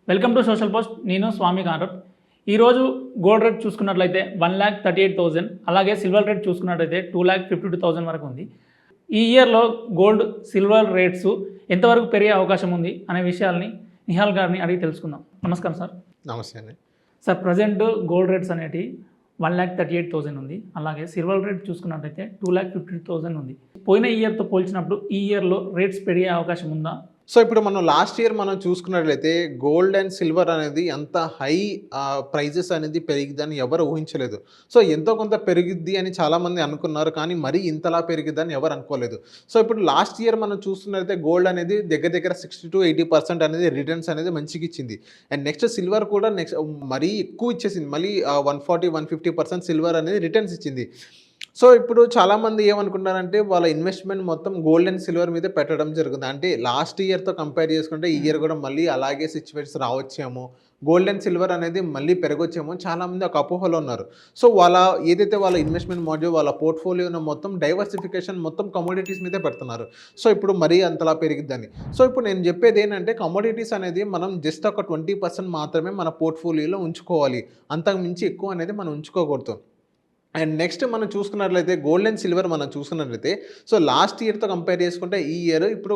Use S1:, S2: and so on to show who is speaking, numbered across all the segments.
S1: Welcome to social post. నేను స్వామి కాంరత్. ఈరోజు gold rate చూసుకున్నట్లయితే 1,38,000, అలాగే సిల్వర్ రేట్ చూసుకున్నట్లయితే 2,52,000 వరకు ఉంది. ఈ ఇయర్లో గోల్డ్ సిల్వర్ రేట్స్ ఎంతవరకు పెరిగే అవకాశం ఉంది అనే విషయాల్ని నిహాల్ గారిని అడిగి తెలుసుకుందాం. నమస్కారం సార్.
S2: నమస్తే అండి.
S1: సార్, ప్రజెంట్ గోల్డ్ రేట్స్ అనేవి 1,38,000 ఉంది. అలాగే సిల్వర్ రేట్ చూసుకున్నట్లయితే 2,50,000 ఉంది. పోయిన ఇయర్తో పోల్చినప్పుడు ఈ ఇయర్లో రేట్స్ పెరిగే అవకాశం ఉందా?
S2: సో ఇప్పుడు మనం లాస్ట్ ఇయర్ మనం చూసుకున్నట్లయితే గోల్డ్ అండ్ సిల్వర్ అనేది అంత హై ప్రైజెస్ అనేది పెరిగిద్దని ఎవరు ఊహించలేదు. సో ఎంతో కొంత పెరిగిద్ది అని చాలామంది అనుకున్నారు, కానీ మరీ ఇంతలా పెరిగిద్దని ఎవరు అనుకోలేదు. సో ఇప్పుడు లాస్ట్ ఇయర్ మనం చూస్తున్నట్లయితే గోల్డ్ అనేది దగ్గర 60-80% అనేది రిటర్న్స్ అనేది మంచిగా ఇచ్చింది. అండ్ నెక్స్ట్ సిల్వర్ కూడా మరీ ఎక్కువ ఇచ్చేసింది. మళ్ళీ 140-150% సిల్వర్ అనేది రిటర్న్స్ ఇచ్చింది. సో ఇప్పుడు చాలామంది ఏమనుకుంటారంటే వాళ్ళ ఇన్వెస్ట్మెంట్ మొత్తం గోల్డ్ అండ్ సిల్వర్ మీద పెట్టడం జరుగుతుంది. అంటే లాస్ట్ ఇయర్తో కంపేర్ చేసుకుంటే ఈ ఇయర్ కూడా మళ్ళీ అలాగే సిచ్యువేషన్స్ రావచ్చేమో, గోల్డ్ అండ్ సిల్వర్ అనేది మళ్ళీ పెరగొచ్చేమో చాలామంది ఒక అపోహలో ఉన్నారు. సో ఏదైతే వాళ్ళ ఇన్వెస్ట్మెంట్ మాడ్యూల్ వాళ్ళ పోర్ట్ఫోలియోను మొత్తం డైవర్సిఫికేషన్ మొత్తం కమోడిటీస్ మీదే పెడుతున్నారు. సో ఇప్పుడు మరీ అంతలా పెరిగిద్దని. సో ఇప్పుడు నేను చెప్పేది ఏంటంటే కమోడిటీస్ అనేది మనం జస్ట్ ఒక 20% మాత్రమే మన పోర్ట్ఫోలియోలో ఉంచుకోవాలి. అంతకు మించి ఎక్కువ అనేది మనం ఉంచుకోకూడదు. అండ్ నెక్స్ట్ మనం చూసుకున్నట్లయితే గోల్డ్ అండ్ సిల్వర్ మనం చూసుకున్నట్లయితే సో లాస్ట్ ఇయర్తో కంపేర్ చేసుకుంటే ఈ ఇయర్ ఇప్పుడు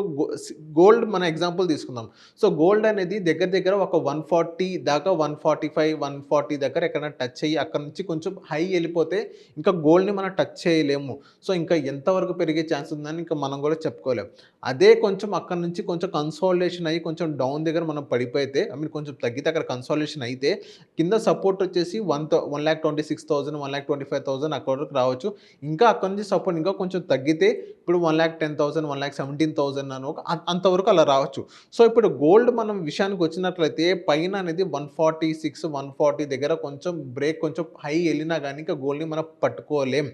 S2: గోల్డ్ మన ఎగ్జాంపుల్ తీసుకుందాం. సో గోల్డ్ అనేది దగ్గర ఒక 140 దాకా 145-140 దగ్గర ఎక్కడైనా టచ్ అయ్యి అక్కడ నుంచి కొంచెం హై వెళ్ళిపోతే ఇంకా గోల్డ్ని మనం టచ్ చేయలేము. సో ఇంకా ఎంతవరకు పెరిగే ఛాన్స్ ఉందని ఇంకా మనం కూడా చెప్పుకోలేము. అదే కొంచెం అక్కడ నుంచి కొంచెం కన్సాలిడేషన్ అయ్యి కొంచెం డౌన్ దగ్గర మనం పడిపోతే కొంచెం తగ్గితే అక్కడ కన్సాలిడేషన్ అయితే కింద సపోర్ట్ వచ్చేసి 1,26,000 1,25,000 అక్కడ వరకు రావచ్చు. ఇంకా అక్కడ నుంచి సపోర్ట్ ఇంకా కొంచెం తగ్గితే ఇప్పుడు 1,10,000 1,17,000 అని అంతవరకు అలా రావచ్చు. సో ఇప్పుడు గోల్డ్ మనం విషయానికి వచ్చినట్లయితే పైన అనేది 146-140 దగ్గర కొంచెం బ్రేక్ కొంచెం హై వెళ్ళినా కానీ ఇంకా గోల్డ్ని మనం పట్టుకోలేం.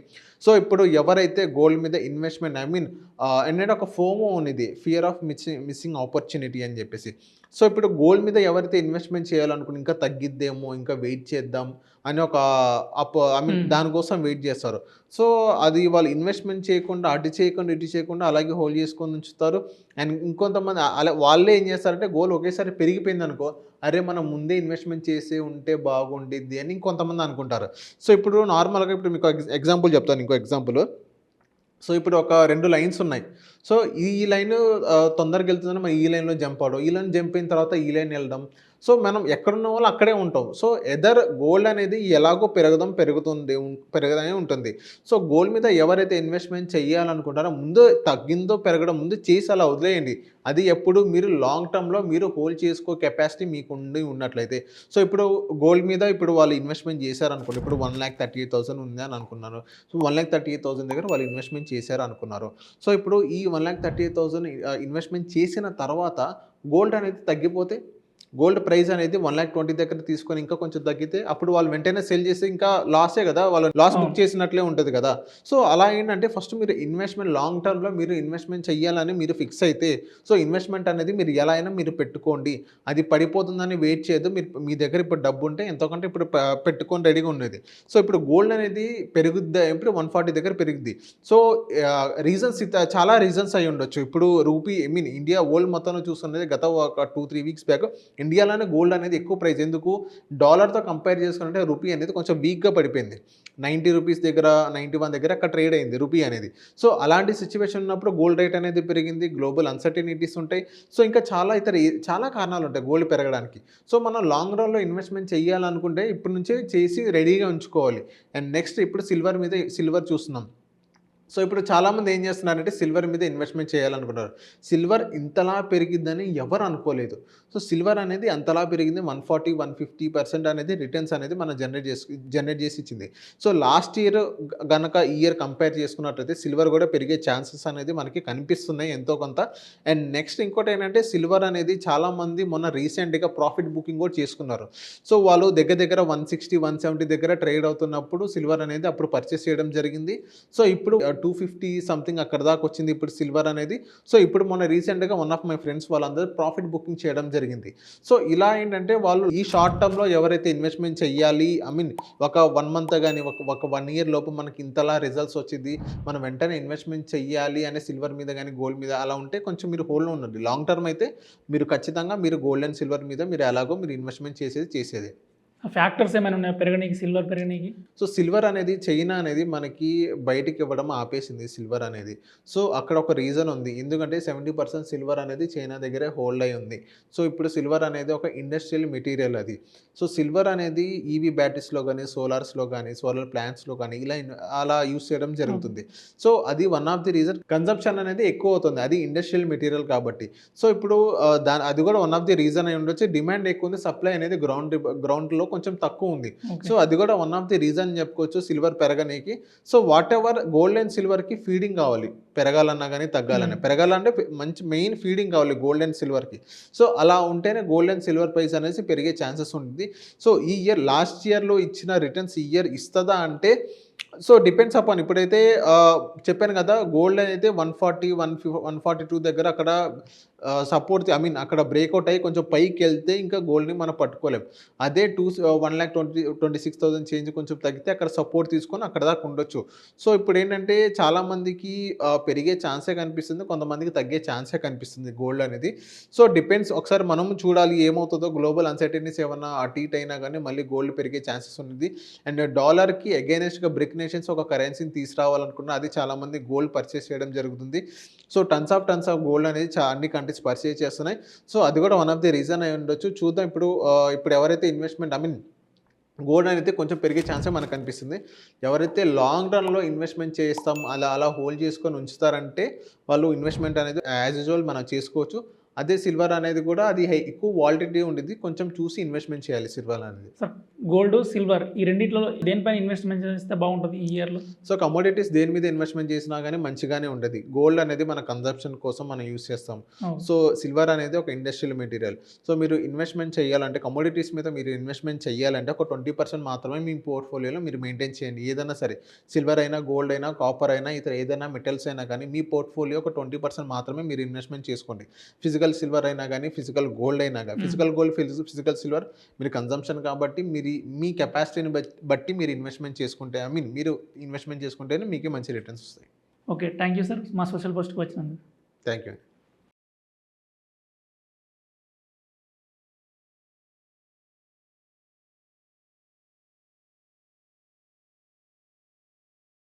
S2: సో ఇప్పుడు ఎవరైతే గోల్డ్ మీద ఇన్వెస్ట్మెంట్ ఏంటంటే ఒక ఫోమో ఉన్నది, ఫియర్ ఆఫ్ మిస్సింగ్ ఆపర్చునిటీ అని చెప్పేసి. సో ఇప్పుడు గోల్డ్ మీద ఎవరైతే ఇన్వెస్ట్మెంట్ చేయాలనుకుని ఇంకా తగ్గిద్దేమో ఇంకా వెయిట్ చేద్దాం అని ఒక దానికోసం వెయిట్ చేస్తారు. సో అది వాళ్ళు ఇన్వెస్ట్మెంట్ చేయకుండా అటు చేయకుండా ఇటు చేయకుండా అలాగే హోల్డ్ చేసుకొని ఉంచుతారు. అండ్ ఇంకొంతమంది అలా వాళ్ళే ఏం చేస్తారంటే గోల్డ్ ఒకేసారి పెరిగిపోయింది అనుకో, అరే మనం ముందే ఇన్వెస్ట్మెంట్ చేసి ఉంటే బాగుండిద్ది అని ఇంకొంతమంది అనుకుంటారు. సో ఇప్పుడు నార్మల్గా ఇప్పుడు మీకు ఎగ్జాంపుల్ చెప్తాను, ఇంకో ఎగ్జాంపుల్. సో ఇప్పుడు ఒక 2 లైన్స్ ఉన్నాయి. సో ఈ లైన్ తొందరగా వెళ్తుందని మనం ఈ లైన్లో జంప్ అవడం, ఈ లైన్ జంప్ అయిన తర్వాత ఈ లైన్ వెళ్ళడం. సో మనం ఎక్కడున్న వాళ్ళు అక్కడే ఉంటాం. సో గోల్డ్ అనేది ఎలాగో పెరగదనే ఉంటుంది. సో గోల్డ్ మీద ఎవరైతే ఇన్వెస్ట్మెంట్ చేయాలనుకుంటారో ముందు తగ్గిందో పెరగడం ముందు చేసి అలా వదిలేయండి. అది ఎప్పుడు మీరు లాంగ్ టర్మ్లో మీరు హోల్డ్ చేసుకో కెపాసిటీ మీకు ఉన్నట్లయితే. సో ఇప్పుడు గోల్డ్ మీద ఇప్పుడు వాళ్ళు ఇన్వెస్ట్మెంట్ చేశారనుకోండి, ఇప్పుడు 1,38,000 ఉంది అని అనుకున్నారు. సో 1,38,000 దగ్గర వాళ్ళు ఇన్వెస్ట్మెంట్ చేశారు అనుకున్నారు. సో ఇప్పుడు ఈ 1,38,000 ఇన్వెస్ట్మెంట్ చేసిన తర్వాత గోల్డ్ అనేది తగ్గిపోతే, గోల్డ్ ప్రైస్ అనేది 1,20,000 దగ్గర తీసుకొని ఇంకా కొంచెం తగ్గితే అప్పుడు వాళ్ళు వెంటనే సెల్ చేసి ఇంకా లాసే కదా, వాళ్ళు లాస్ బుక్ చేసినట్లే ఉంటుంది కదా. సో అలా ఏంటంటే ఫస్ట్ మీరు ఇన్వెస్ట్మెంట్ లాంగ్ టర్మ్లో మీరు ఇన్వెస్ట్మెంట్ చేయాలని మీరు ఫిక్స్ అయితే సో ఇన్వెస్ట్మెంట్ అనేది మీరు ఎలా అయినా మీరు పెట్టుకోండి. అది పడిపోతుందని వెయిట్ చేయదు. మీరు మీ దగ్గర ఇప్పుడు డబ్బు ఉంటే ఎంతోకంటే ఇప్పుడు పెట్టుకొని రెడీగా ఉండేది. సో ఇప్పుడు గోల్డ్ అనేది పెరుగుద్ది, ఇప్పుడు 140 దగ్గర పెరుగుద్ది. సో రీజన్స్ చాలా రీజన్స్ అయి ఉండొచ్చు. ఇప్పుడు రూపీ ఇండియా వరల్డ్ మొత్తంలో చూస్తున్నది గత ఒక 2-3 వీక్స్ బ్యాక్ ఇండియాలోనే గోల్డ్ అనేది ఎక్కువ ప్రైస్. ఎందుకు డాలర్తో కంపేర్ చేసుకుంటే రూపీ అనేది కొంచెం వీక్గా పడిపోయింది. 90 రూపీస్ దగ్గర 91 దగ్గర అక్కడ ట్రేడ్ అయింది రూపీ అనేది. సో అలాంటి సిచ్యువేషన్ ఉన్నప్పుడు గోల్డ్ రేట్ అనేది పెరిగింది, గ్లోబల్ అన్సర్టనిటీస్ ఉంటాయి. సో ఇంకా చాలా కారణాలు ఉంటాయి గోల్డ్ పెరగడానికి. సో మనం లాంగ్ రన్లో ఇన్వెస్ట్మెంట్ చేయాలనుకుంటే ఇప్పటి నుంచే చేసి రెడీగా ఉంచుకోవాలి. అండ్ నెక్స్ట్ ఇప్పుడు సిల్వర్ చూస్తున్నాం. సో ఇప్పుడు చాలామంది ఏం చేస్తున్నారంటే సిల్వర్ మీద ఇన్వెస్ట్మెంట్ చేయాలనుకుంటారు. సిల్వర్ ఇంతలా పెరిగిద్దని ఎవరు అనుకోలేదు. సో సిల్వర్ అనేది అంతలా పెరిగింది. 140-150% అనేది రిటర్న్స్ అనేది మనం జనరేట్ చేసి ఇచ్చింది. సో లాస్ట్ ఇయర్ గనక ఈ ఇయర్ కంపేర్ చేసుకున్నట్లయితే సిల్వర్ కూడా పెరిగే ఛాన్సెస్ అనేది మనకి కనిపిస్తున్నాయి ఎంతో కొంత. అండ్ నెక్స్ట్ ఇంకోటి ఏంటంటే సిల్వర్ అనేది చాలామంది మొన్న రీసెంట్గా ప్రాఫిట్ బుకింగ్ కూడా చేసుకున్నారు. సో వాళ్ళు దగ్గర 160-170 దగ్గర ట్రేడ్ అవుతున్నప్పుడు సిల్వర్ అనేది అప్పుడు పర్చేస్ చేయడం జరిగింది. సో ఇప్పుడు 250 సంథింగ్ అక్కడ దాకా వచ్చింది ఇప్పుడు సిల్వర్ అనేది. సో ఇప్పుడు మొన్న రీసెంట్గా వన్ ఆఫ్ మై ఫ్రెండ్స్ వాళ్ళందరూ ప్రాఫిట్ బుకింగ్ చేయడం జరిగింది. సో ఇలా ఏంటంటే వాళ్ళు ఈ షార్ట్ టర్మ్లో ఎవరైతే ఇన్వెస్ట్మెంట్ చెయ్యాలి, ఐ మీన్ ఒక 1 మంత్ కానీ ఒక 1 ఇయర్ లోపు మనకి ఇంతలా రిజల్ట్స్ వచ్చింది, మనం వెంటనే ఇన్వెస్ట్మెంట్ చెయ్యాలి అనే సిల్వర్ మీద కానీ గోల్డ్ మీద అలా ఉంటే కొంచెం మీరు హోల్డ్లో ఉండండి. లాంగ్ టర్మ్ అయితే మీరు ఖచ్చితంగా మీరు గోల్డ్ అండ్ సిల్వర్ మీద మీరు ఎలాగో మీరు ఇన్వెస్ట్మెంట్ చేసేది.
S1: ఫ్యాక్టర్స్ ఏమైనా ఉన్నాయా పెరగనీకి, సిల్వర్ పెరగనీకి?
S2: సో సిల్వర్ అనేది చైనా అనేది మనకి బయటికి ఇవ్వడం ఆపేసింది సిల్వర్ అనేది. సో అక్కడ ఒక రీజన్ ఉంది. ఎందుకంటే 70% సిల్వర్ అనేది చైనా దగ్గరే హోల్డ్ అయి ఉంది. సో ఇప్పుడు సిల్వర్ అనేది ఒక ఇండస్ట్రియల్ మెటీరియల్ అది. సో సిల్వర్ అనేది ఈవీ బ్యాటరీస్లో కానీ, సోలార్స్లో కానీ, సోలార్ ప్లాంట్స్లో కానీ అలా యూస్ చేయడం జరుగుతుంది. సో అది one of the reason consumption అనేది ఎక్కువ అవుతుంది. అది ఇండస్ట్రియల్ మెటీరియల్ కాబట్టి. సో ఇప్పుడు అది కూడా వన్ ఆఫ్ ది రీజన్ అయి ఉండొచ్చు. డిమాండ్ ఎక్కువ ఉంది, సప్లై అనేది గ్రౌండ్లో కొంచెం తక్కువ ఉంది. సో అది కూడా వన్ ఆఫ్ ది రీజన్ చెప్పుకోవచ్చు సిల్వర్ పెరగనీకి. So whatever gold and సిల్వర్కి ఫీడింగ్ కావాలి, పెరగాలన్నా కానీ తగ్గాలన్నా. పెరగాలంటే మంచి మెయిన్ ఫీడింగ్ కావాలి గోల్డ్ అండ్ సిల్వర్కి. సో అలా ఉంటేనే గోల్డ్ అండ్ సిల్వర్ ప్రైస్ అనేది పెరిగే ఛాన్సెస్ ఉంటుంది. సో ఈ ఇయర్ లాస్ట్ ఇయర్లో ఇచ్చిన రిటర్న్స్ ఈ ఇయర్ ఇస్తుందా అంటే సో డిపెండ్స్ అపాన్. ఇప్పుడైతే చెప్పాను కదా, గోల్డ్ అయితే 140, 142 దగ్గర అక్కడ సపోర్ట్, ఐ మీన్ అక్కడ బ్రేక్అవుట్ అయ్యి కొంచెం పైకి వెళ్తే ఇంకా గోల్డ్ని మనం పట్టుకోలేం. అదే 1,26,000 చేంజ్ కొంచెం తగ్గితే అక్కడ సపోర్ట్ తీసుకొని అక్కడ దాకా ఉండొచ్చు. సో ఇప్పుడు ఏంటంటే చాలామందికి పెరిగే ఛాన్సే కనిపిస్తుంది, కొంతమందికి తగ్గే ఛాన్సే కనిపిస్తుంది గోల్డ్ అనేది. సో డిపెండ్స్, ఒకసారి మనం చూడాలి ఏమవుతుందో. గ్లోబల్ అన్సర్టనిటీస్ ఏమన్నా అటు ఇటు అయినా కానీ మళ్ళీ గోల్డ్ పెరిగే ఛాన్సెస్ ఉంది. అండ్ డాలర్కి అగైనెస్ట్గా బ్రిక్ నేషన్స్ ఒక కరెన్సీని తీసుకురావాలనుకున్నా అది చాలామంది గోల్డ్ పర్చేస్ చేయడం జరుగుతుంది. సో టన్స్ ఆఫ్ గోల్డ్ అనేది అన్ని కంట్రీస్ పర్చేస్ చేస్తున్నాయి. సో అది కూడా వన్ ఆఫ్ ది రీజన్ అయి ఉండొచ్చు. చూద్దాం ఇప్పుడు ఎవరైతే ఇన్వెస్ట్మెంట్, ఐ మీన్ గోల్డ్ అనేది కొంచెం పెరిగే ఛాన్సే మనకు కనిపిస్తుంది. ఎవరైతే లాంగ్ రన్లో ఇన్వెస్ట్మెంట్ చేస్తాం అలా హోల్డ్ చేసుకొని ఉంచుతారంటే వాళ్ళు ఇన్వెస్ట్మెంట్ అనేది యాజ్ యూజువల్ మనం చేసుకోవచ్చు. అదే సిల్వర్ అనేది కూడా అది ఎక్కువ వాలిడిటీ ఉండేది, కొంచెం చూసి ఇన్వెస్ట్మెంట్ చేయాలి సిల్వర్ అనేది.
S1: సార్ గోల్డ్, సిల్వర్ ఈ రెండిట్లో దేనిపైన ఇన్వెస్ట్మెంట్ చేస్తే బాగుంటుంది ఈ ఇయర్లో?
S2: సో కమోడిటీస్ దేని మీద ఇన్వెస్ట్మెంట్ చేసినా కానీ మంచిగానే ఉండదు. గోల్డ్ అనేది మన కన్జంప్షన్ కోసం మనం యూస్ చేస్తాం. సో సిల్వర్ అనేది ఒక ఇండస్ట్రియల్ మెటీరియల్. సో మీరు ఇన్వెస్ట్మెంట్ చేయాలంటే కమోడిటీస్ మీద మీరు ఇన్వెస్ట్మెంట్ చేయాలంటే ఒక 20% మాత్రమే మీ పోర్ట్ఫోలియోలో మీరు మెయింటైన్ చేయండి. ఏదైనా సరే, సిల్వర్ అయినా, గోల్డ్ అయినా, కాపర్ అయినా, ఇతర ఏదైనా మెటల్స్ అయినా కానీ మీ పోర్ట్ఫోలియో ఒక 20% మాత్రమే మీరు ఇన్వెస్ట్మెంట్ చేసుకోండి. ఫిజికల్ సిల్వర్ అయినా కానీ, ఫిజికల్ గోల్డ్ అయినా కానీ, ఫిజికల్ గోల్డ్, ఫిజికల్ సిల్వర్ మీరు కన్జంప్షన్ కాబట్టి మీ కెపాసిటీని బట్టి మీరు ఇన్వెస్ట్మెంట్ చేసుకుంటే, ఐ మీన్ మీరు ఇన్వెస్ట్మెంట్ చేసుకుంటేనే మీకు మంచి రిటర్న్స్ వస్తాయి.
S1: ఓకే, థ్యాంక్ యూ సార్ మా సోషల్ పోస్ట్కి వచ్చినందుకు.
S2: Thank you.